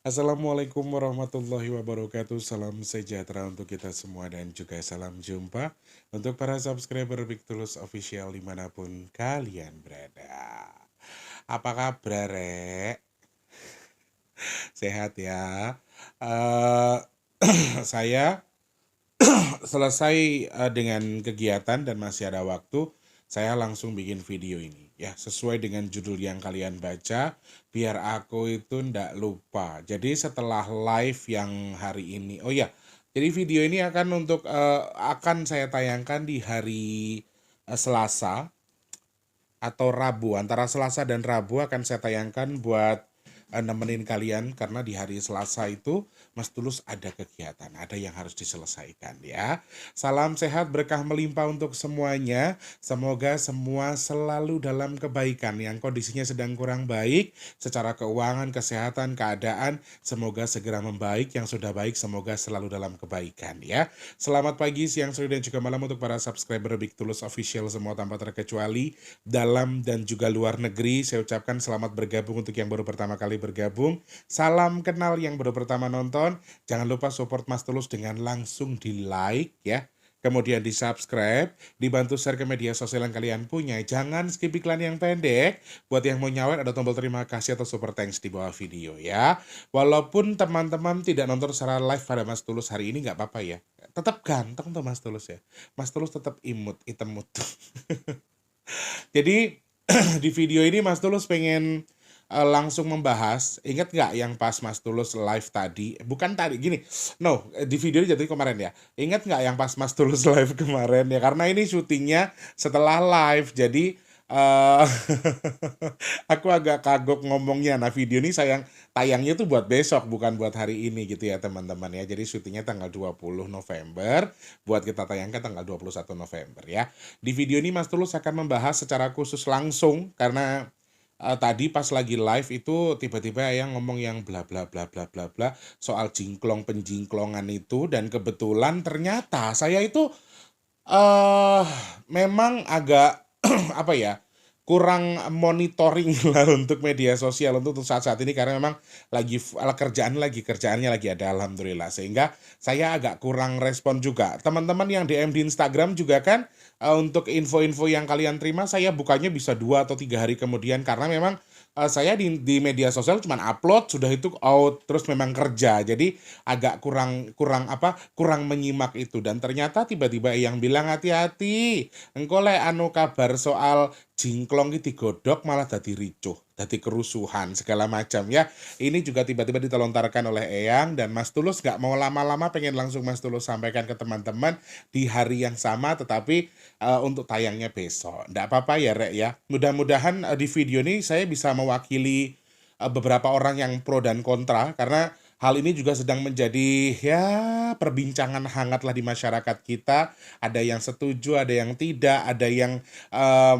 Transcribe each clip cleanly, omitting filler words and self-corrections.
Assalamualaikum warahmatullahi wabarakatuh. Salam sejahtera untuk kita semua dan juga salam jumpa untuk para subscriber Big Tulus Official dimanapun kalian berada. Apa kabar, Rek? Sehat ya? Eh, saya selesai dengan kegiatan dan masih ada waktu, saya langsung bikin video ini. Ya, sesuai dengan judul yang kalian baca, biar aku itu ndak lupa. Jadi setelah live yang hari ini, oh ya, jadi video ini akan saya tayangkan di hari Selasa atau Rabu. Antara Selasa dan Rabu akan saya tayangkan buat nemenin kalian karena di hari Selasa itu Mas Tulus ada kegiatan, ada yang harus diselesaikan ya. Salam sehat berkah melimpah untuk semuanya. Semoga semua selalu dalam kebaikan. Yang kondisinya sedang kurang baik secara keuangan, kesehatan, keadaan, semoga segera membaik. Yang sudah baik semoga selalu dalam kebaikan ya. Selamat pagi, siang, sore dan juga malam untuk para subscriber Big Tulus Official semua tanpa terkecuali dalam dan juga luar negeri. Saya ucapkan selamat bergabung untuk yang baru pertama kali bergabung. Salam kenal yang baru pertama nonton. Jangan lupa support Mas Tulus dengan langsung di like ya. Kemudian di subscribe, dibantu share ke media sosial yang kalian punya. Jangan skip iklan yang pendek. Buat yang mau nyawet ada tombol terima kasih atau super thanks di bawah video ya. Walaupun teman-teman tidak nonton secara live pada Mas Tulus hari ini nggak apa-apa ya. Tetap ganteng tuh Mas Tulus ya. Mas Tulus tetap imut, hitam mutu. Jadi di video ini Mas Tulus pengen langsung membahas, ingat nggak yang pas Mas Tulus live tadi? Bukan tadi, gini, no, di video ini jatuh kemarin ya. Ingat nggak yang pas Mas Tulus live kemarin ya? Karena ini syutingnya setelah live, jadi eh aku agak kagok ngomongnya. Nah video ini tayangnya tuh buat besok, bukan buat hari ini gitu ya teman-teman ya. Jadi syutingnya tanggal 20 November, buat kita tayangkan tanggal 21 November ya. Di video ini Mas Tulus akan membahas secara khusus langsung karena tadi pas lagi live itu tiba-tiba yang ngomong yang bla bla bla bla bla bla soal jingklong penjingklongan itu, dan kebetulan ternyata saya itu eh memang agak apa ya, kurang monitoring lah untuk media sosial untuk saat-saat ini karena memang kerjaannya lagi ada alhamdulillah, sehingga saya agak kurang respon juga. Teman-teman yang DM di Instagram juga kan, untuk info-info yang kalian terima saya bukannya bisa 2 atau 3 hari kemudian karena memang saya di media sosial cuman upload sudah itu out, terus memang kerja, jadi agak kurang kurang apa kurang menyimak itu. Dan ternyata tiba-tiba yang bilang hati-hati engko lek anu kabar soal jingklong iki digodhog malah dadi ricuh, dadi kerusuhan segala macam ya. Ini juga tiba-tiba ditelontarkan oleh Eyang, dan Mas Tulus nggak mau lama-lama, pengen langsung Mas Tulus sampaikan ke teman-teman di hari yang sama tetapi untuk tayangnya besok. Nggak apa-apa ya Rek ya. Mudah-mudahan di video ini saya bisa mewakili beberapa orang yang pro dan kontra, karena hal ini juga sedang menjadi ya perbincangan hangat lah di masyarakat kita. Ada yang setuju, ada yang tidak, ada yang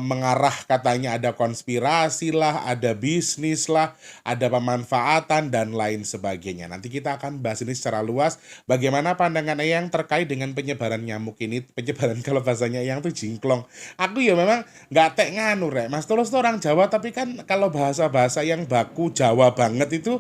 mengarah katanya ada konspirasi lah, ada bisnis lah, ada pemanfaatan dan lain sebagainya. Nanti kita akan bahas ini secara luas. Bagaimana pandangan Eyang terkait dengan penyebaran nyamuk ini, penyebaran kalau bahasanya Eyang tuh jingklong. Aku ya memang nggak tek nganu Rek. Mas Tulus tuh orang Jawa tapi kan kalau bahasa-bahasa yang baku Jawa banget itu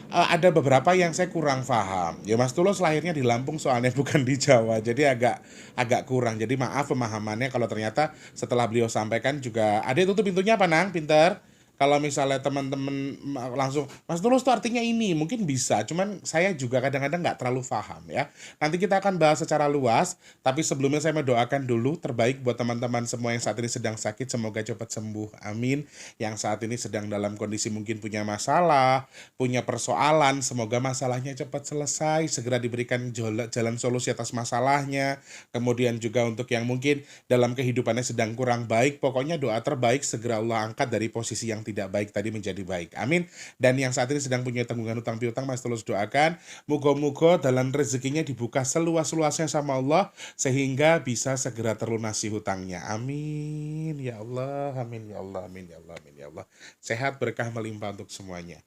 ada beberapa yang saya kurang paham. Ya Mas Tulus lahirnya di Lampung soalnya bukan di Jawa, jadi agak agak kurang. Jadi maaf pemahamannya kalau ternyata setelah beliau sampaikan juga ada tutup pintunya apa Nang? Pinter. Kalau misalnya teman-teman langsung Mas Tulus tuh artinya ini, mungkin bisa. Cuman saya juga kadang-kadang nggak terlalu paham ya. Nanti kita akan bahas secara luas. Tapi sebelumnya saya mendoakan dulu terbaik buat teman-teman semua yang saat ini sedang sakit. Semoga cepat sembuh. Amin. Yang saat ini sedang dalam kondisi mungkin punya masalah, punya persoalan, semoga masalahnya cepat selesai, segera diberikan jalan solusi atas masalahnya. Kemudian juga untuk yang mungkin dalam kehidupannya sedang kurang baik, pokoknya doa terbaik segera Allah angkat dari posisi yang tidak baik tadi menjadi baik. Amin. Dan yang saat ini sedang punya tanggungan utang piutang, Mas Tulus doakan moga-moga dalam rezekinya dibuka seluas-luasnya sama Allah sehingga bisa segera terlunasi hutangnya. Amin ya Allah, amin ya Allah, amin ya Allah, amin ya Allah. Sehat berkah melimpah untuk semuanya.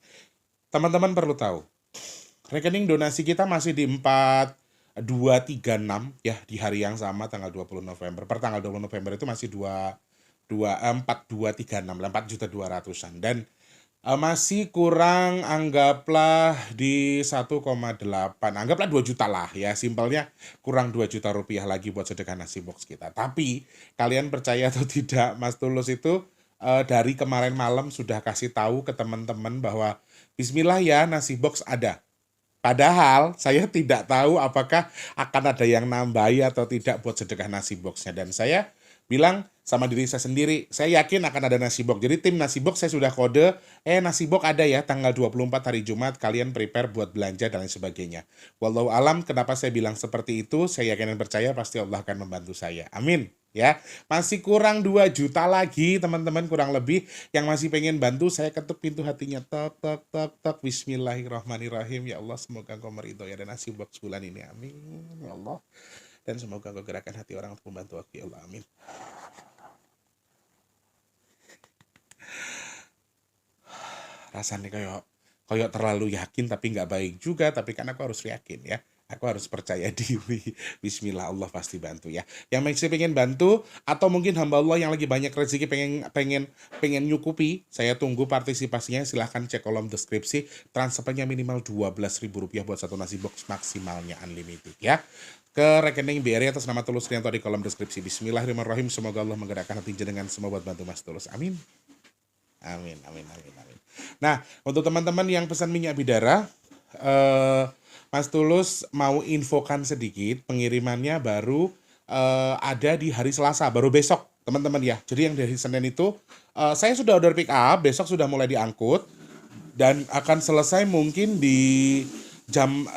Teman-teman perlu tahu, rekening donasi kita masih di 4236 ya, di hari yang sama tanggal 20 November. Per tanggal 20 November itu masih 4236, 4 juta 200-an. Dan Masih kurang anggaplah di 1,8, anggaplah 2 juta lah ya, simpelnya kurang 2 juta rupiah lagi buat sedekah nasi box kita. Tapi kalian percaya atau tidak, Mas Tulus itu dari kemarin malam sudah kasih tahu ke teman-teman bahwa bismillah ya nasi box ada. Padahal saya tidak tahu apakah akan ada yang nambahi atau tidak buat sedekah nasi boxnya. Dan saya bilang sama diri saya sendiri, saya yakin akan ada nasi box. Jadi tim nasi box saya sudah kode, nasi box ada ya tanggal 24 hari Jumat, kalian prepare buat belanja dan lain sebagainya. Wallahu alam, kenapa saya bilang seperti itu, saya yakin dan percaya pasti Allah akan membantu saya. Amin. Ya, masih kurang 2 juta lagi teman-teman, kurang lebih yang masih pengen bantu. Saya ketuk pintu hatinya, tok tok tok tok, bismillahirrahmanirrahim. Ya Allah, semoga Engkau meridhoi ada nasi box bulan ini, amin ya Allah. Dan semoga Engkau gerakan hati orang untuk membantu aku, ya Allah, amin. Rasanya kayak terlalu yakin tapi nggak baik juga, tapi kan aku harus yakin ya, aku harus percaya diri. Bismillah, Allah pasti bantu ya. Yang masih pengen bantu atau mungkin hamba Allah yang lagi banyak rezeki pengen pengen pengen nyukupi, saya tunggu partisipasinya. Silahkan cek kolom deskripsi, transfernya minimal 12.000 rupiah buat satu nasi box, maksimalnya unlimited ya, ke rekening BRI atas nama Tulus Rianto di kolom deskripsi. Bismillahirrahmanirrahim, semoga Allah menggerakkan hati jenengan semua buat bantu Mas Tulus, amin. Amin, amin, amin, amin. Nah, untuk teman-teman yang pesan minyak bidara, Mas Tulus mau infokan sedikit, pengirimannya baru ada di hari Selasa, baru besok, teman-teman ya. Jadi yang dari Senin itu, saya sudah order pick up, besok sudah mulai diangkut, dan akan selesai mungkin di jam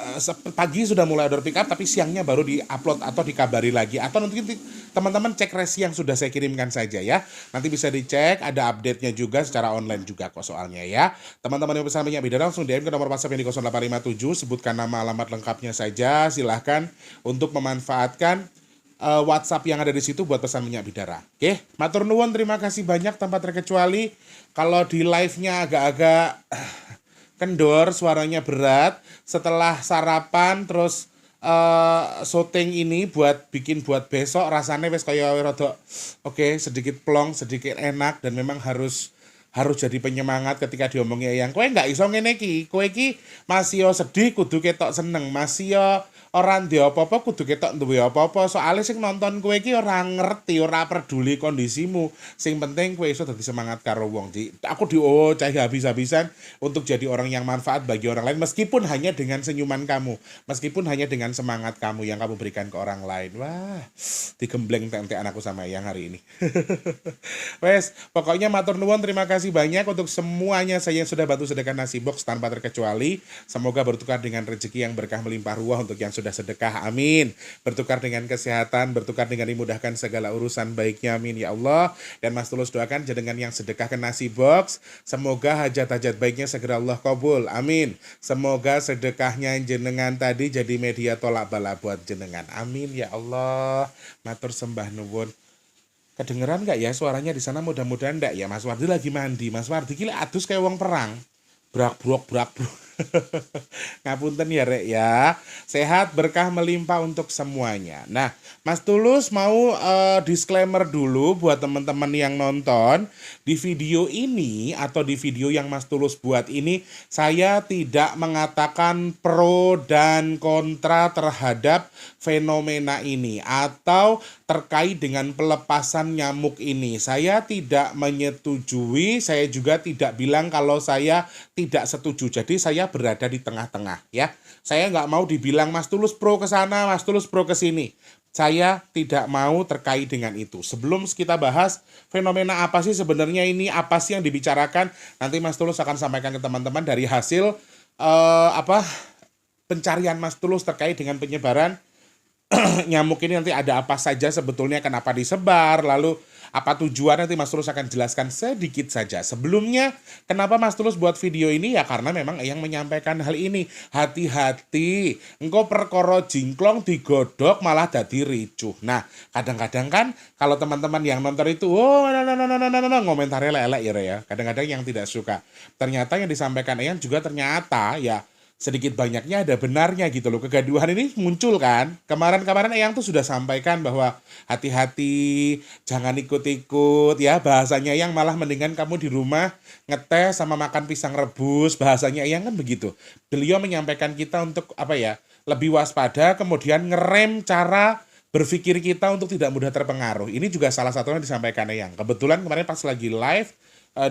pagi sudah mulai order pick up, tapi siangnya baru di-upload atau dikabari lagi. Atau nanti teman-teman cek resi yang sudah saya kirimkan saja ya. Nanti bisa dicek, ada update-nya juga secara online juga kok soalnya ya. Teman-teman yang pesan minyak bidara langsung DM ke nomor WhatsApp yang di 0857, sebutkan nama alamat lengkapnya saja. Silahkan untuk memanfaatkan WhatsApp yang ada di situ buat pesan minyak bidara. Oke, matur nuwun, terima kasih banyak tanpa terkecuali. Kalau di live-nya agak-agak kendor, suaranya berat, setelah sarapan terus syuting ini buat bikin buat besok, rasanya wes kayak rada oke, sedikit plong, sedikit enak, dan memang harus jadi penyemangat ketika diomongnya yang kowe nggak iso ngene iki, kowe iki masih yo sedih kudu ketok seneng, masih yo ora ndek apa-apa kudu ketok duwe apa-apa. Soalnya sing nonton kowe iki ora ngerti, ora peduli kondisimu. Sing penting kowe iso dadi semangat karo wong. Aku cai habis-habisan untuk jadi orang yang manfaat bagi orang lain, meskipun hanya dengan senyuman kamu, meskipun hanya dengan semangat kamu yang kamu berikan ke orang lain. Wah, digembleng tente anakku sama yang hari ini. Wes, pokoknya matur nuwun, terima kasih banyak untuk semuanya saya yang sudah bantu sedekah nasi box tanpa terkecuali. Semoga bertukar dengan rezeki yang berkah melimpah ruah untuk yang sudah sedekah, amin. Bertukar dengan kesehatan, bertukar dengan dimudahkan segala urusan baiknya, amin ya Allah. Dan Mas Tulus doakan jenengan yang sedekah ke nasi box, semoga hajat-hajat baiknya segera Allah kabul, amin. Semoga sedekahnya jenengan tadi jadi media tolak bala buat jenengan, amin ya Allah. Matur sembah nuwun. Kedengeran nggak ya suaranya di sana? Mudah-mudahan enggak ya. Mas Wardi lagi mandi. Mas Wardi gila adus kayak wong perang. Brak brok. Ngapunten ya Rek ya. Sehat berkah melimpah untuk semuanya. Nah, Mas Tulus mau disclaimer dulu buat teman-teman yang nonton. Di video ini atau di video yang Mas Tulus buat ini, saya tidak mengatakan pro dan kontra terhadap fenomena ini atau terkait dengan pelepasan nyamuk ini. Saya tidak menyetujui, saya juga tidak bilang kalau saya tidak setuju. Jadi saya berada di tengah-tengah ya. Saya nggak mau dibilang Mas Tulus pro ke sana, Mas Tulus pro ke sini. Saya tidak mau terkait dengan itu. Sebelum kita bahas fenomena apa sih sebenarnya ini, apa sih yang dibicarakan, nanti Mas Tulus akan sampaikan ke teman-teman dari hasil pencarian Mas Tulus terkait dengan penyebaran nyamuk ini. Nanti ada apa saja sebetulnya, kenapa disebar, lalu apa tujuan, nanti Mas Tulus akan jelaskan sedikit saja. Sebelumnya, kenapa Mas Tulus buat video ini? Ya karena memang yang menyampaikan hal ini. Hati-hati, engkau perkara jingklong digodok malah dadi ricuh. Nah, kadang-kadang kan kalau teman-teman yang nonton itu, ngomentarnya lelek ya. Kadang-kadang yang tidak suka. Ternyata yang disampaikan Eyang juga ternyata ya sedikit banyaknya ada benarnya gitu loh. Kegaduhan ini muncul kan. Kemarin-kemarin Eyang tuh sudah sampaikan bahwa hati-hati, jangan ikut-ikut ya. Bahasanya Eyang malah mendingan kamu di rumah ngetes sama makan pisang rebus. Bahasanya Eyang kan begitu. Beliau menyampaikan kita untuk apa ya? Lebih waspada, kemudian ngerem cara berpikir kita untuk tidak mudah terpengaruh. Ini juga salah satunya disampaikan Eyang. Kebetulan kemarin pas lagi live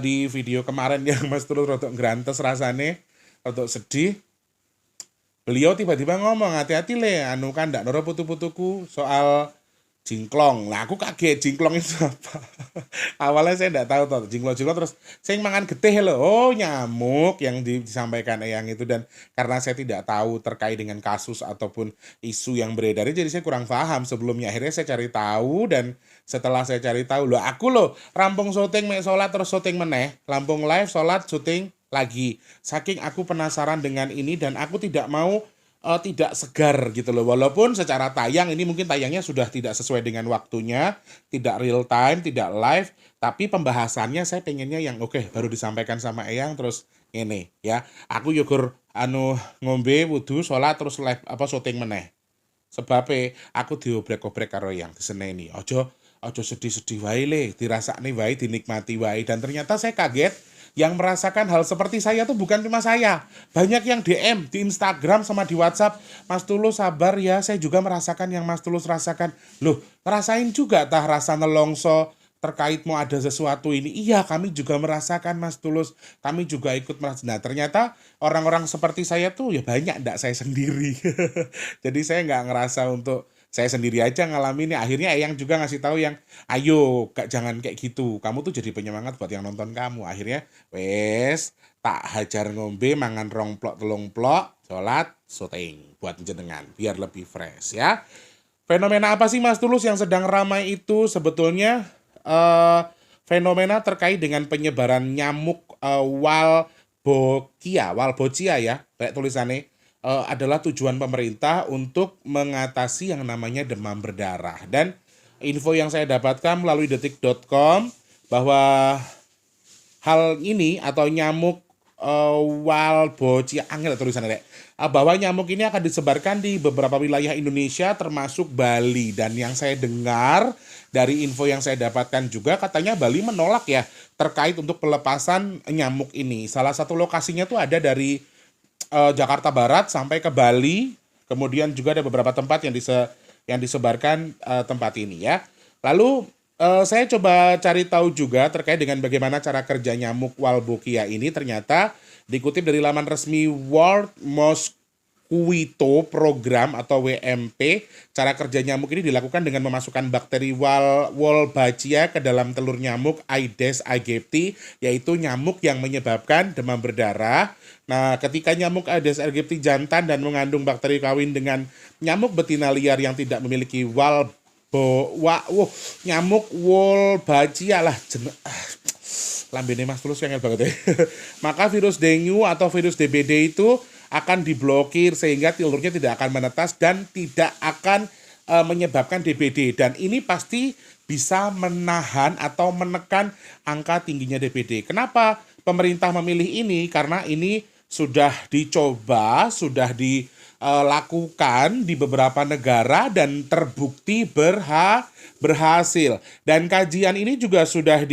di video kemarin yang Mas Tulus rodok ngrantes rasane, rodok sedih. Beliau tiba-tiba ngomong, hati-hati le, anu kan ndak noro putu-putuku soal jingklong. Lah aku kaget, jingklong itu apa? Awalnya saya ndak tahu tuh jingklong-jingklong, terus saya mangan getih loh. Oh, nyamuk yang disampaikan Eyang itu. Dan karena saya tidak tahu terkait dengan kasus ataupun isu yang beredar, jadi saya kurang paham sebelumnya. Akhirnya saya cari tahu, dan setelah saya cari tahu, loh aku loh rampung syuting mek sholat terus syuting meneh, lampung live sholat syuting lagi. Saking aku penasaran dengan ini, dan aku tidak mau tidak segar gitu loh. Walaupun secara tayang ini mungkin tayangnya sudah tidak sesuai dengan waktunya, tidak real time, tidak live, tapi pembahasannya saya pengennya yang oke, baru disampaikan sama Eyang terus ini ya. Aku yukur anu ngombe wudu sholat terus live apa syuting meneh. Sebabnya aku diobrek-obrek karo yang diseneni. Ojo sedih-sedih wae le, dirasakne wae, dinikmati wae. Dan ternyata saya kaget, yang merasakan hal seperti saya tuh bukan cuma saya. Banyak yang DM di Instagram sama di WhatsApp, Mas Tulus sabar ya, saya juga merasakan yang Mas Tulus rasakan. Loh, ngerasain juga tah rasa nelongso terkait mau ada sesuatu ini. Iya, kami juga merasakan Mas Tulus. Kami juga ikut merasakan. Nah, ternyata orang-orang seperti saya tuh ya banyak, enggak saya sendiri. Jadi saya nggak ngerasa untuk saya sendiri aja ngalamin. Akhirnya Eyang juga ngasih tahu yang, ayo gak, jangan kayak gitu, kamu tuh jadi penyemangat buat yang nonton kamu. Akhirnya wes tak hajar ngombe mangan rong plok telung plok sholat syuting buat jenengan biar lebih fresh ya. Fenomena apa sih Mas Tulus yang sedang ramai itu sebetulnya? Fenomena terkait dengan penyebaran nyamuk Walbochia ya, kayak tulisannya, adalah tujuan pemerintah untuk mengatasi yang namanya demam berdarah. Dan info yang saya dapatkan melalui detik.com bahwa hal ini atau nyamuk Walbochia, angel tulisannya dek, bahwa nyamuk ini akan disebarkan di beberapa wilayah Indonesia termasuk Bali. Dan yang saya dengar dari info yang saya dapatkan juga, katanya Bali menolak ya terkait untuk pelepasan nyamuk ini. Salah satu lokasinya tuh ada dari Jakarta Barat sampai ke Bali. Kemudian juga ada beberapa tempat yang disebarkan tempat ini ya. Lalu saya coba cari tahu juga terkait dengan bagaimana cara kerja nyamuk Walbochia ini. Ternyata dikutip dari laman resmi World Mosquito Program atau WMP, cara kerja nyamuk ini dilakukan dengan memasukkan bakteri Wolbachia ke dalam telur nyamuk Aedes aegypti, yaitu nyamuk yang menyebabkan demam berdarah. Nah, ketika nyamuk Aedes aegypti jantan dan mengandung bakteri kawin dengan nyamuk betina liar yang tidak memiliki nyamuk Wolbachia lah, lambene Mas Tulus yang banget ya. Maka virus dengue atau virus DBD itu akan diblokir sehingga telurnya tidak akan menetas dan tidak akan menyebabkan DBD. Dan ini pasti bisa menahan atau menekan angka tingginya DBD. Kenapa pemerintah memilih ini? Karena ini sudah dicoba, sudah dilakukan di beberapa negara dan terbukti berhasil. Dan kajian ini juga sudah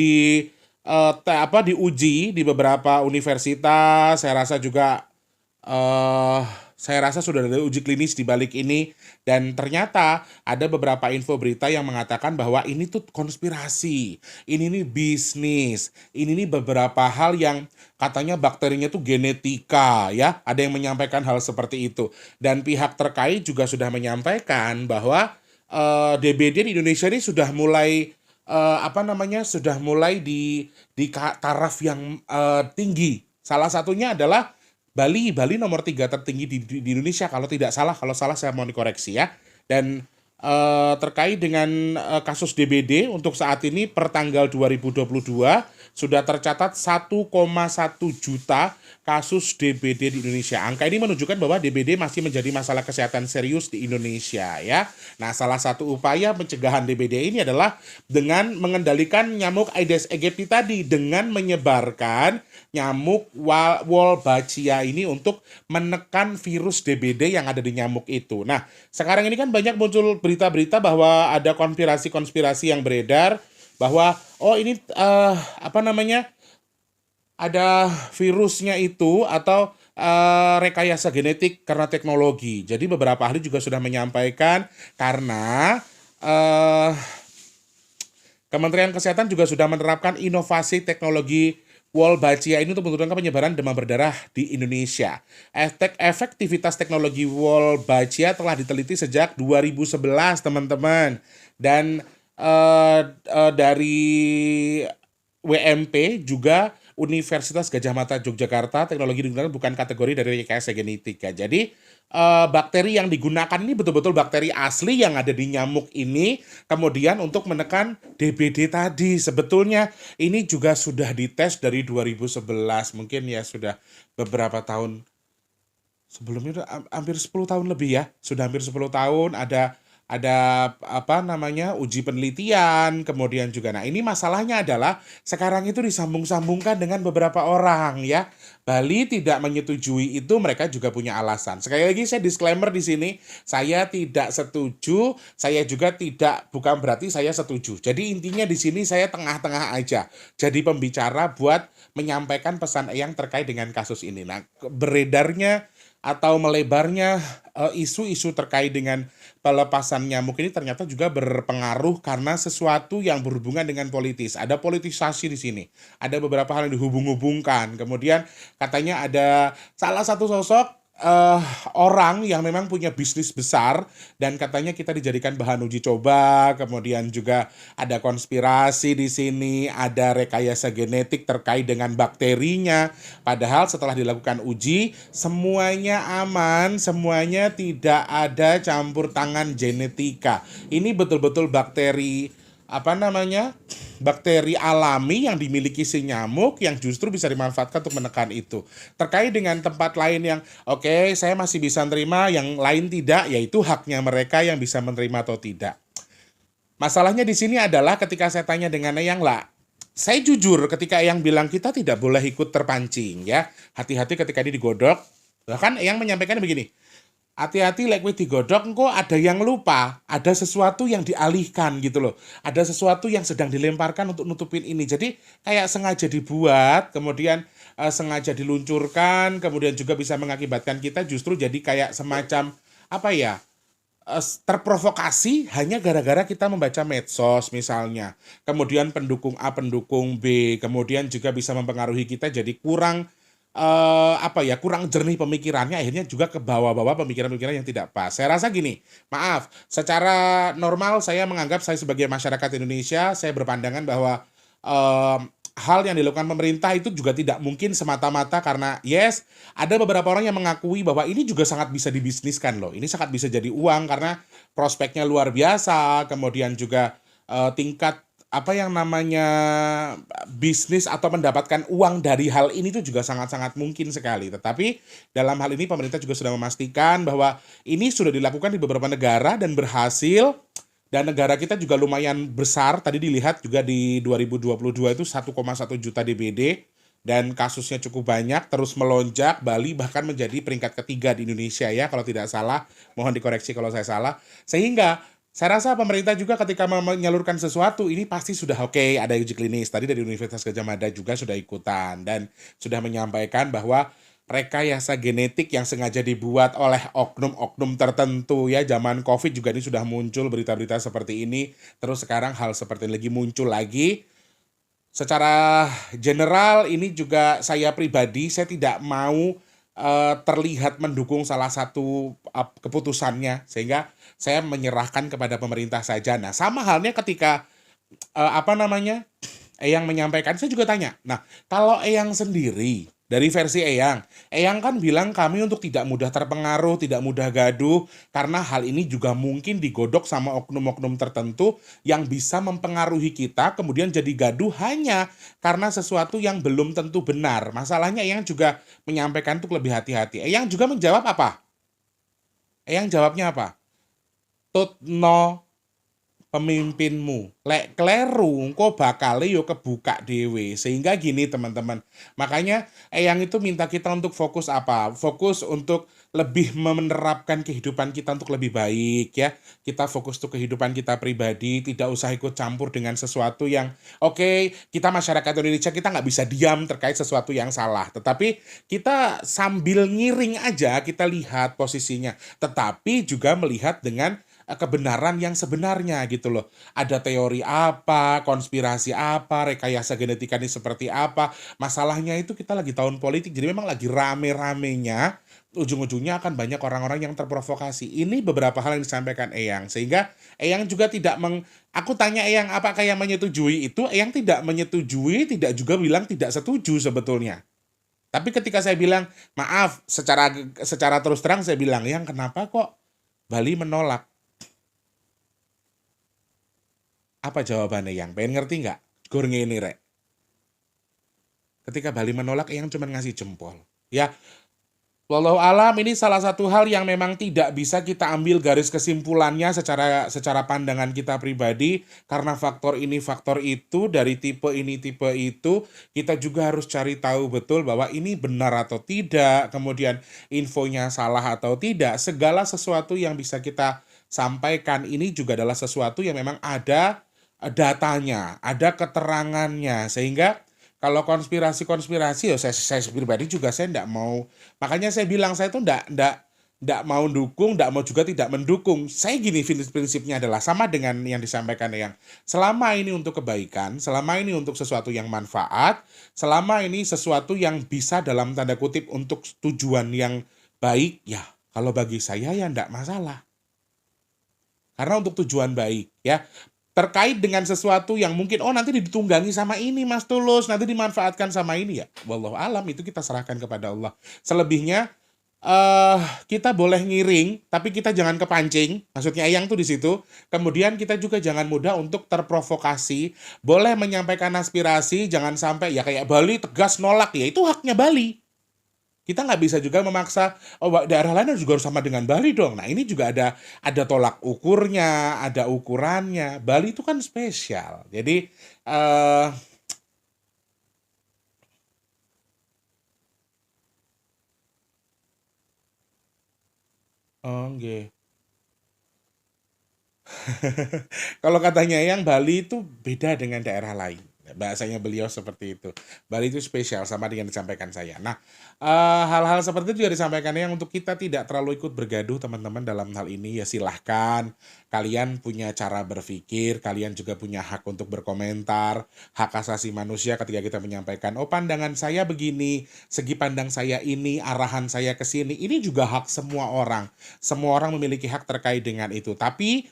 diuji di beberapa universitas. Saya rasa sudah ada uji klinis di balik ini, dan ternyata ada beberapa info berita yang mengatakan bahwa ini tuh konspirasi, ini nih bisnis, ini nih beberapa hal yang katanya bakterinya tuh genetika ya, ada yang menyampaikan hal seperti itu. Dan pihak terkait juga sudah menyampaikan bahwa DBD di Indonesia ini sudah mulai sudah mulai di taraf yang tinggi. Salah satunya adalah Bali nomor 3 tertinggi di Indonesia kalau tidak salah. Kalau salah saya mau dikoreksi ya. Dan terkait dengan kasus DBD untuk saat ini per tanggal 2022 sudah tercatat 1,1 juta kasus DBD di Indonesia. Angka ini menunjukkan bahwa DBD masih menjadi masalah kesehatan serius di Indonesia ya. Nah, salah satu upaya pencegahan DBD ini adalah dengan mengendalikan nyamuk Aedes aegypti tadi dengan menyebarkan nyamuk Wolbachia ini untuk menekan virus DBD yang ada di nyamuk itu. Nah, sekarang ini kan banyak muncul berita-berita bahwa ada konspirasi-konspirasi yang beredar bahwa ini apa namanya? Ada virusnya itu atau rekayasa genetik karena teknologi. Jadi beberapa ahli juga sudah menyampaikan karena Kementerian Kesehatan juga sudah menerapkan inovasi teknologi Wolbachia ini untuk menurunkan penyebaran demam berdarah di Indonesia. Efektivitas teknologi Wolbachia telah diteliti sejak 2011, teman-teman. Dan dari WMP juga Universitas Gadjah Mada Yogyakarta, teknologi digunakan bukan kategori dari rekayasa genetika. Jadi bakteri yang digunakan ini betul-betul bakteri asli yang ada di nyamuk ini, kemudian untuk menekan DBD tadi. Sebetulnya ini juga sudah dites dari 2011, mungkin ya sudah beberapa tahun sebelumnya, hampir 10 tahun lebih ya, sudah hampir 10 tahun ada apa namanya uji penelitian, kemudian juga nah ini masalahnya adalah sekarang itu disambung-sambungkan dengan beberapa orang ya. Bali tidak menyetujui itu, mereka juga punya alasan. Sekali lagi saya disclaimer di sini, saya tidak setuju, saya juga tidak, bukan berarti saya setuju. Jadi intinya di sini saya tengah-tengah aja. Jadi pembicara buat menyampaikan pesan yang terkait dengan kasus ini. Nah, beredarnya atau melebarnya isu-isu terkait dengan pelepasan nyamuk ini ternyata juga berpengaruh karena sesuatu yang berhubungan dengan politis. Ada politisasi di sini. Ada beberapa hal yang dihubung-hubungkan. Kemudian katanya ada salah satu sosok orang yang memang punya bisnis besar dan katanya kita dijadikan bahan uji coba. Kemudian juga ada konspirasi di sini, ada rekayasa genetik terkait dengan bakterinya. Padahal setelah dilakukan uji semuanya aman, semuanya tidak ada campur tangan genetika. Ini betul-betul bakteri bakteri alami yang dimiliki si nyamuk yang justru bisa dimanfaatkan untuk menekan itu. Terkait dengan tempat lain yang oke, saya masih bisa menerima, yang lain tidak, yaitu haknya mereka yang bisa menerima atau tidak. Masalahnya di sini adalah ketika saya tanya dengan Eyang lah, saya jujur ketika Eyang bilang kita tidak boleh ikut terpancing ya. Hati-hati ketika ini digodok. Bahkan Eyang menyampaikan begini, hati-hati lek digodok engko ada yang lupa, ada sesuatu yang dialihkan gitu loh. Ada sesuatu yang sedang dilemparkan untuk nutupin ini. Jadi kayak sengaja dibuat, kemudian sengaja diluncurkan, kemudian juga bisa mengakibatkan kita justru jadi kayak semacam terprovokasi hanya gara-gara kita membaca medsos misalnya. Kemudian pendukung A, pendukung B, kemudian juga bisa mempengaruhi kita jadi kurang kurang jernih pemikirannya, akhirnya juga ke bawah-bawah pemikiran-pemikiran yang tidak pas. Saya rasa gini, maaf, secara normal saya menganggap saya sebagai masyarakat Indonesia, saya berpandangan bahwa hal yang dilakukan pemerintah itu juga tidak mungkin semata-mata karena ada beberapa orang yang mengakui bahwa ini juga sangat bisa dibisniskan loh. Ini sangat bisa jadi uang karena prospeknya luar biasa, kemudian juga tingkat bisnis atau mendapatkan uang dari hal ini itu juga sangat-sangat mungkin sekali. Tetapi dalam hal ini pemerintah juga sudah memastikan bahwa ini sudah dilakukan di beberapa negara dan berhasil, dan negara kita juga lumayan besar. Tadi dilihat juga di 2022 itu 1,1 juta DBD dan kasusnya cukup banyak, terus melonjak. Bali bahkan menjadi peringkat ketiga di Indonesia ya kalau tidak salah, mohon dikoreksi kalau saya salah. Sehingga saya rasa pemerintah juga ketika menyalurkan sesuatu ini pasti sudah oke, ada uji klinis. Tadi dari Universitas Gadjah Mada juga sudah ikutan dan sudah menyampaikan bahwa rekayasa genetik yang sengaja dibuat oleh oknum-oknum tertentu ya, zaman COVID juga ini sudah muncul berita-berita seperti ini. Terus sekarang hal seperti ini lagi muncul lagi. Secara general ini juga saya pribadi, saya tidak mau terlihat mendukung salah satu keputusannya, sehingga saya menyerahkan kepada pemerintah saja. Nah, sama halnya ketika Eyang menyampaikan, saya juga tanya. Nah, kalau Eyang sendiri, Dari versi Eyang. Eyang kan bilang kami untuk tidak mudah terpengaruh, tidak mudah gaduh, karena hal ini juga mungkin digodok sama oknum-oknum tertentu yang bisa mempengaruhi kita, kemudian jadi gaduh hanya karena sesuatu yang belum tentu benar. Masalahnya Eyang juga menyampaikan untuk lebih hati-hati. Eyang juga menjawab apa? Eyang jawabnya apa? Tutno pemimpinmu. Lek kleru, engko bakal yo kebuka dewe. Sehingga gini teman-teman. Makanya Eyang itu minta kita untuk fokus apa? Fokus untuk lebih menerapkan kehidupan kita untuk lebih baik ya. Kita fokus untuk kehidupan kita pribadi, tidak usah ikut campur dengan sesuatu yang oke, kita masyarakat Indonesia kita nggak bisa diam terkait sesuatu yang salah. Tetapi kita sambil ngiring aja kita lihat posisinya. Tetapi juga melihat dengan kebenaran yang sebenarnya gitu loh. Ada teori apa, konspirasi apa, rekayasa genetika ini seperti apa. Masalahnya itu kita lagi tahun politik, jadi memang lagi rame-ramenya. Ujung-ujungnya akan banyak orang-orang yang terprovokasi. Ini beberapa hal yang disampaikan Eyang. Sehingga Eyang juga tidak Aku tanya Eyang apakah yang menyetujui itu, Eyang tidak menyetujui, tidak juga bilang tidak setuju sebetulnya. Tapi ketika saya bilang, maaf, secara secara terus terang saya bilang, Eyang kenapa kok Bali menolak? Apa jawabannya yang? Pengen ngerti nggak? Gur ngene rek. Ketika Bali menolak, yang cuma ngasih jempol. Ya, wallahu alam ini salah satu hal yang memang tidak bisa kita ambil garis kesimpulannya secara secara pandangan kita pribadi karena faktor ini faktor itu dari tipe ini tipe itu kita juga harus cari tahu betul bahwa ini benar atau tidak, kemudian infonya salah atau tidak. Segala sesuatu yang bisa kita sampaikan ini juga adalah sesuatu yang memang ada datanya, ada keterangannya sehingga kalau konspirasi-konspirasi ya saya pribadi juga saya enggak mau. Makanya saya bilang saya itu enggak mau dukung, enggak mau juga tidak mendukung. Saya gini prinsipnya adalah sama dengan yang disampaikan yang selama ini untuk kebaikan, selama ini untuk sesuatu yang manfaat, selama ini sesuatu yang bisa dalam tanda kutip untuk tujuan yang baik, ya kalau bagi saya ya enggak masalah. Karena untuk tujuan baik ya terkait dengan sesuatu yang mungkin oh nanti ditunggangi sama ini Mas Tulus, nanti dimanfaatkan sama ini ya. Wallahu alam itu kita serahkan kepada Allah. Selebihnya kita boleh ngiring tapi kita jangan kepancing. Maksudnya Eyang tuh di situ. Kemudian kita juga jangan mudah untuk terprovokasi. Boleh menyampaikan aspirasi, jangan sampai ya kayak Bali tegas nolak ya itu haknya Bali. Kita nggak bisa juga memaksa, oh daerah lain juga harus sama dengan Bali dong. Nah ini juga ada tolak ukurnya, ada ukurannya. Bali itu kan spesial. Jadi, oh nggih. Kalau katanya yang Bali itu beda dengan daerah lain. Bahasanya beliau seperti itu. Bali itu spesial sama dengan disampaikan saya. Nah, hal-hal seperti itu juga disampaikan yang untuk kita tidak terlalu ikut bergaduh teman-teman dalam hal ini ya silahkan. Kalian punya cara berpikir, kalian juga punya hak untuk berkomentar, hak asasi manusia ketika kita menyampaikan, oh pandangan saya begini, segi pandang saya ini, arahan saya ke sini. Ini juga hak semua orang. Semua orang memiliki hak terkait dengan itu. Tapi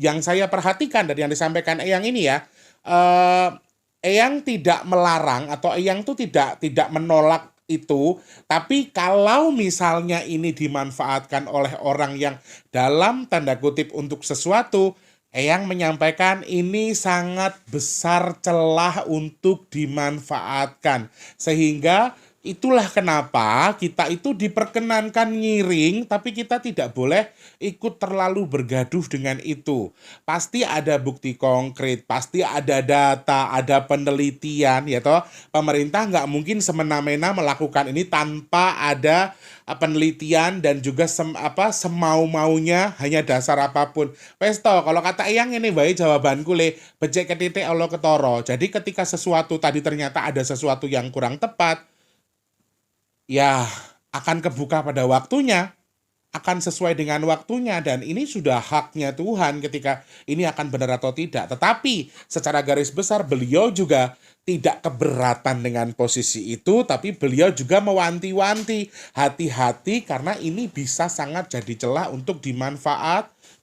yang saya perhatikan dari yang disampaikan Eyang ini ya, eh, Eyang tidak melarang atau Eyang tuh tidak menolak itu, tapi kalau misalnya ini dimanfaatkan oleh orang yang dalam tanda kutip untuk sesuatu, Eyang menyampaikan ini sangat besar celah untuk dimanfaatkan. Sehingga itulah kenapa kita itu diperkenankan ngiring, tapi kita tidak boleh ikut terlalu bergaduh dengan itu. Pasti ada bukti konkret, pasti ada data, ada penelitian, ya toh. Pemerintah nggak mungkin semena-mena melakukan ini tanpa ada penelitian dan juga semau-maunya hanya dasar apapun. Wes toh, kalau kata Eyang ini baik jawabanku le, becek ketitik Allah ketoro. Jadi ketika sesuatu tadi ternyata ada sesuatu yang kurang tepat, ya akan kebuka pada waktunya, akan sesuai dengan waktunya dan ini sudah haknya Tuhan ketika ini akan benar atau tidak. Tetapi secara garis besar beliau juga tidak keberatan dengan posisi itu, tapi beliau juga mewanti-wanti hati-hati karena ini bisa sangat jadi celah untuk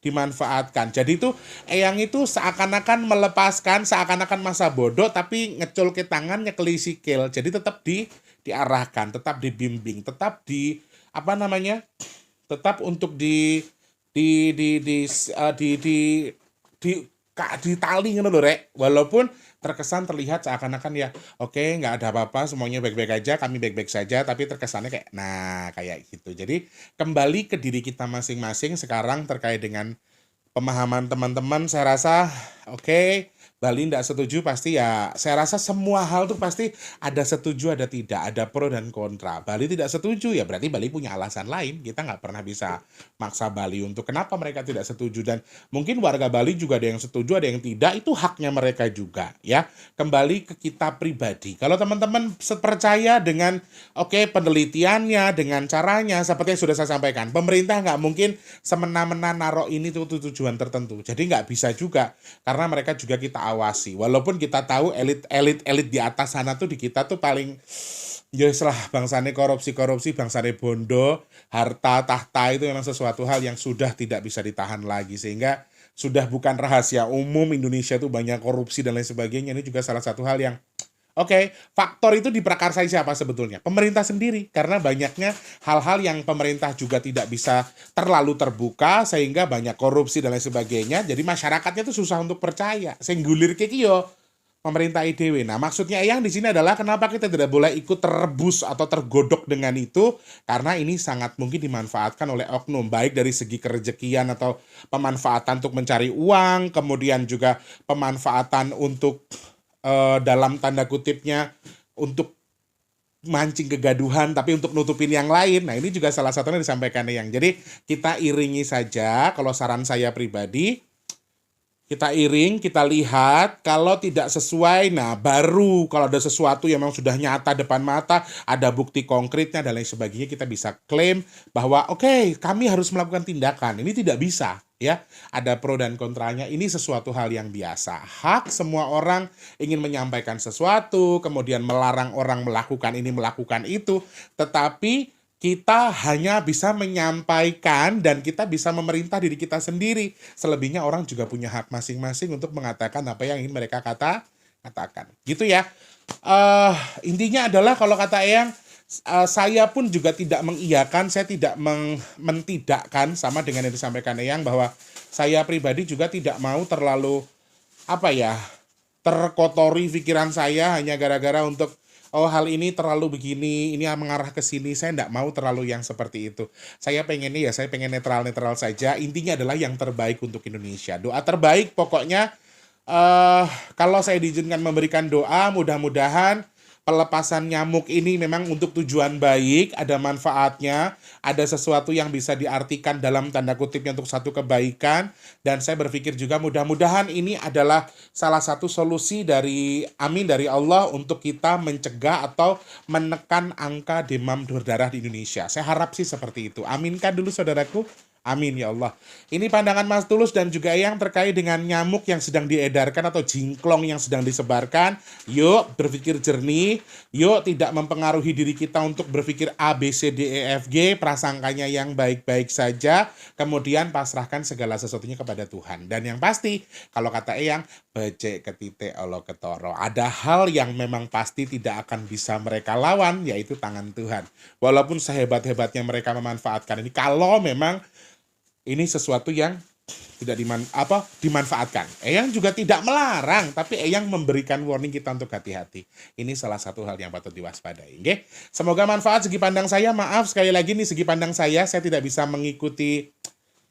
dimanfaatkan. Jadi itu eyang itu seakan-akan melepaskan, seakan-akan masa bodoh, tapi ngecul ke tangan, nyekeli sikil. Jadi tetap diarahkan, tetap dibimbing, tetap apa namanya, tetap untuk di di tali ngono lho rek, walaupun terkesan terlihat seakan-akan ya oke nggak ada apa-apa, semuanya baik-baik aja, kami baik-baik saja, tapi terkesannya kayak kayak gitu. Jadi kembali ke diri kita masing-masing sekarang terkait dengan pemahaman teman-teman. Saya rasa oke, Bali tidak setuju pasti ya, saya rasa semua hal tuh pasti ada setuju ada tidak, ada pro dan kontra. Bali tidak setuju ya berarti Bali punya alasan lain, kita nggak pernah bisa maksa Bali untuk kenapa mereka tidak setuju. Dan mungkin warga Bali juga ada yang setuju ada yang tidak, itu haknya mereka juga ya. Kembali ke kita pribadi, kalau teman-teman percaya dengan penelitiannya, dengan caranya seperti yang sudah saya sampaikan, pemerintah nggak mungkin semena-mena naruh ini tuh tujuan tertentu, jadi nggak bisa juga, karena mereka juga kita awasi. Walaupun kita tahu elit di atas sana tuh di kita tuh paling ya setelah bangsane korupsi, bangsane bondo, harta tahta itu memang sesuatu hal yang sudah tidak bisa ditahan lagi, sehingga sudah bukan rahasia umum Indonesia tuh banyak korupsi dan lain sebagainya. Ini juga salah satu hal yang faktor itu diprakarsai siapa sebetulnya? Pemerintah sendiri, karena banyaknya hal-hal yang pemerintah juga tidak bisa terlalu terbuka sehingga banyak korupsi dan lain sebagainya. Jadi masyarakatnya tuh susah untuk percaya. Senggulir kiki yo pemerintah IDW. Nah, maksudnya yang di sini adalah kenapa kita tidak boleh ikut terebus atau tergodok dengan itu, karena ini sangat mungkin dimanfaatkan oleh oknum, baik dari segi kerejekian atau pemanfaatan untuk mencari uang, kemudian juga pemanfaatan untuk dalam tanda kutipnya untuk mancing kegaduhan tapi untuk nutupin yang lain. Nah, ini juga salah satunya disampaikan yang. Jadi kita iringi saja, kalau saran saya pribadi, kita iring, kita lihat, kalau tidak sesuai, nah baru kalau ada sesuatu yang memang sudah nyata depan mata, ada bukti konkretnya dan lain sebagainya, kita bisa klaim bahwa kami harus melakukan tindakan. Ini tidak bisa, ya. Ada pro dan kontranya, ini sesuatu hal yang biasa. Hak semua orang ingin menyampaikan sesuatu, kemudian melarang orang melakukan ini, melakukan itu, tetapi kita hanya bisa menyampaikan dan kita bisa memerintah diri kita sendiri. Selebihnya orang juga punya hak masing-masing untuk mengatakan apa yang ingin mereka katakan. Gitu ya. Intinya adalah kalau kata Eyang, saya pun juga tidak mengiyakan, saya tidak mentidakkan, sama dengan yang disampaikan Eyang, bahwa saya pribadi juga tidak mau terlalu terkotori pikiran saya hanya gara-gara untuk hal ini terlalu begini, ini mengarah ke sini. Saya tidak mau terlalu yang seperti itu. Saya pengen netral-netral saja. Intinya adalah yang terbaik untuk Indonesia. Doa terbaik pokoknya, kalau saya diizinkan memberikan doa, mudah-mudahan pelepasan nyamuk ini memang untuk tujuan baik, ada manfaatnya, ada sesuatu yang bisa diartikan dalam tanda kutipnya untuk satu kebaikan. Dan saya berpikir juga mudah-mudahan ini adalah salah satu solusi dari Allah untuk kita mencegah atau menekan angka demam berdarah di Indonesia. Saya harap sih seperti itu. Aminkan dulu saudaraku. Amin ya Allah. Ini pandangan Mas Tulus dan juga Eyang terkait dengan nyamuk yang sedang diedarkan atau jingklong yang sedang disebarkan. Yuk berpikir jernih, yuk tidak mempengaruhi diri kita untuk berpikir A, B, C, D, E, F, G, prasangkanya yang baik-baik saja, kemudian pasrahkan segala sesuatunya kepada Tuhan. Dan yang pasti, kalau kata Eyang, becek ketite olo ketoro. Ada hal yang memang pasti tidak akan bisa mereka lawan, yaitu tangan Tuhan. Walaupun sehebat-hebatnya mereka memanfaatkan ini, kalau memang ini sesuatu yang tidak dimanfaatkan. Eyang juga tidak melarang, tapi Eyang memberikan warning kita untuk hati-hati. Ini salah satu hal yang patut diwaspadai. Okay? Semoga manfaat. Segi pandang saya, maaf sekali lagi nih, segi pandang saya tidak bisa mengikuti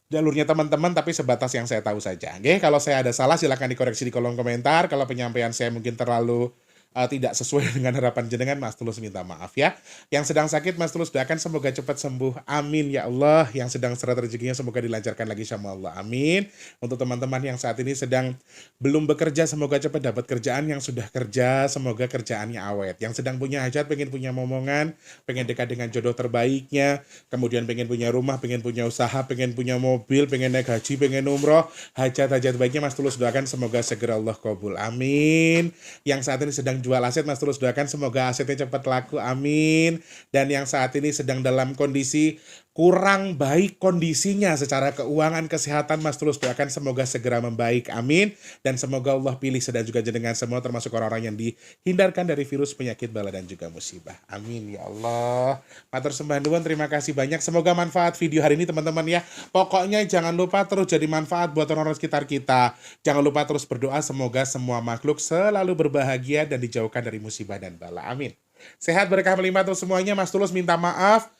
jalurnya teman-teman, tapi sebatas yang saya tahu saja. Okay? Kalau saya ada salah, silakan dikoreksi di kolom komentar. Kalau penyampaian saya mungkin terlalu tidak sesuai dengan harapan jenengan, Mas Tulus minta maaf ya. Yang sedang sakit, Mas Tulus doakan semoga cepat sembuh. Amin ya Allah. Yang sedang seret rezekinya semoga dilancarkan lagi sama Allah. Amin. Untuk teman-teman yang saat ini sedang belum bekerja, semoga cepat dapat kerjaan. Yang sudah kerja, semoga kerjaannya awet. Yang sedang punya hajat, pengen punya momongan, pengen dekat dengan jodoh terbaiknya, kemudian pengen punya rumah, pengen punya usaha, pengen punya mobil, pengen naik haji, pengen umroh, hajat-hajat baiknya Mas Tulus doakan semoga segera Allah kabul. Amin. Yang saat ini sedang jual aset, Mas Tulus doakan semoga asetnya cepat laku, amin. Dan yang saat ini sedang dalam kondisi kurang baik kondisinya secara keuangan, kesehatan, Mas Tulus doakan semoga segera membaik, amin. Dan semoga Allah pilih dan juga jenengan semua termasuk orang-orang yang dihindarkan dari virus, penyakit, bala dan juga musibah, amin ya Allah. Matur sembah nuwun, terima kasih banyak. Semoga manfaat video hari ini teman-teman ya. Pokoknya jangan lupa terus jadi manfaat buat orang-orang sekitar kita. Jangan lupa terus berdoa semoga semua makhluk selalu berbahagia dan dijauhkan dari musibah dan bala, amin. Sehat berkah melimpah untuk semuanya. Mas Tulus minta maaf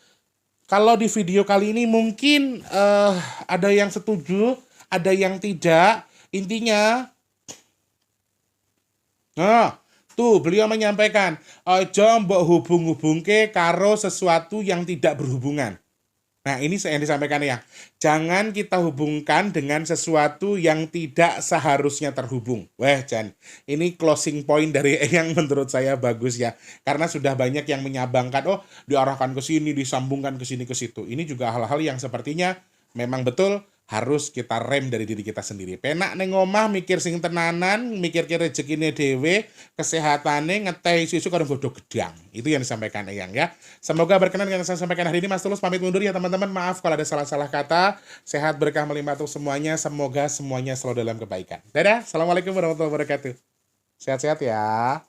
kalau di video kali ini mungkin ada yang setuju, ada yang tidak. Intinya, nah, tuh beliau menyampaikan, ojo mbok hubung-hubungke karo sesuatu yang tidak berhubungan. Nah, ini yang disampaikan ya. Jangan kita hubungkan dengan sesuatu yang tidak seharusnya terhubung. Weh, Jan. Ini closing point dari yang menurut saya bagus ya. Karena sudah banyak yang menyabangkan, oh diarahkan ke sini, disambungkan ke sini, ke situ. Ini juga hal-hal yang sepertinya memang betul harus kita rem dari diri kita sendiri. Penak neng omah mikir sing tenanan, mikir rezekine dhewe, kesehatane ngeteh isu-isu karo bodoh gedang. Itu yang disampaikan Eyang ya. Semoga berkenan dengan yang saya sampaikan hari ini. Mas Tulus pamit mundur ya teman-teman. Maaf kalau ada salah-salah kata. Sehat berkah melimpah untuk semuanya. Semoga semuanya selalu dalam kebaikan. Dadah. Assalamualaikum warahmatullahi wabarakatuh. Sehat-sehat ya.